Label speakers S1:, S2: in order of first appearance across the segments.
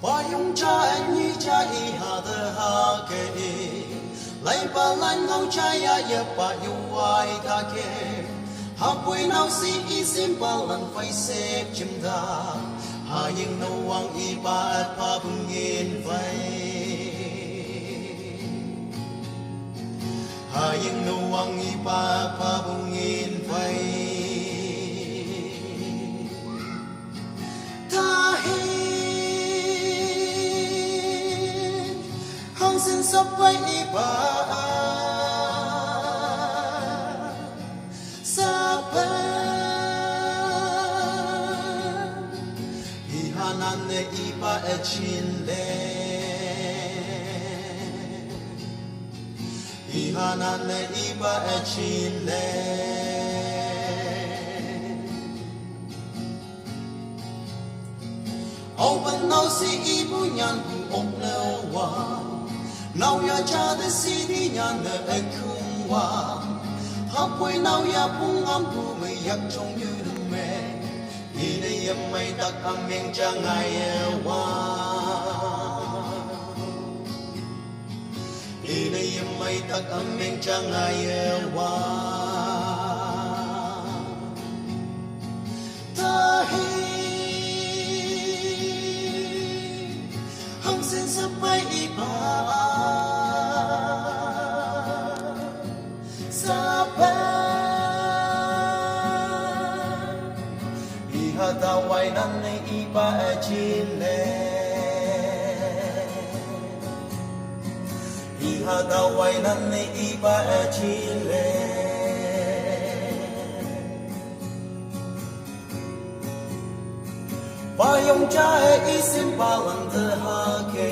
S1: Ba yung cha anh như cha y hà the ha ke lấy ba lan ngau cha ya ya ba yung wai tha ke ha pui nau si y sim ba lan phai sep chim da ha yung no wang y ba at pa bung in phai ha yung no wang y ba pa bung in phai xin sắp quay ba sa pa ihanan ne iba e chile ihanan ne iba e chile open now si ibu nyan bu om no wa now ya cha the city nyan the ekung wa halfway now ya pung am pu me yak trong như đừng mẹ đi đây em mây tắc âm miệng cha ngày wa đi đây em mây tắc âm miệng cha ngày wa ta hi hong xin sắp bay ba ta quay năn này iba e chile iha ta quay năn này iba e chile ba yong cha e isim ba lan the ha ke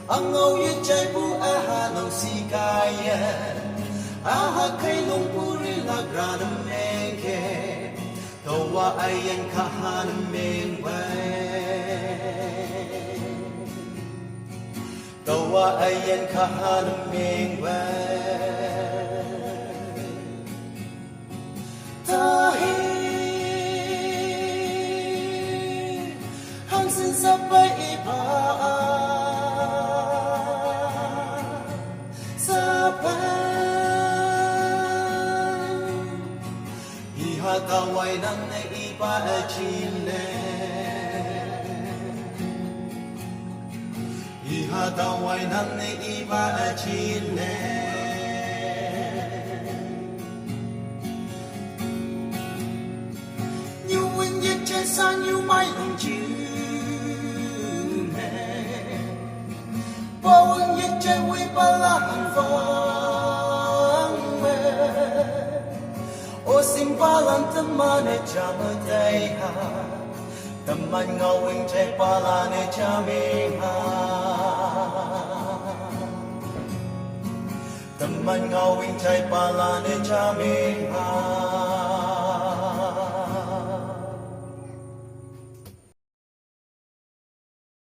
S1: ang ngau ye chai bu a ha no si kai a ha kai long puri la grana me ke Tawa ayan kahanaming way Tawa ayan kahanaming way Tahi hang sin sabay iba Tawai nan ne iba e chile iha tawai nan ne iba e chile như nguyên nhiệt trên xa như mây lòng chữ mẹ bao nguyên nhiệt trên quy ba la hằng o simbalan temane chama day ha teman ngawing chay palane chami ha teman ngawing chay palane chami ha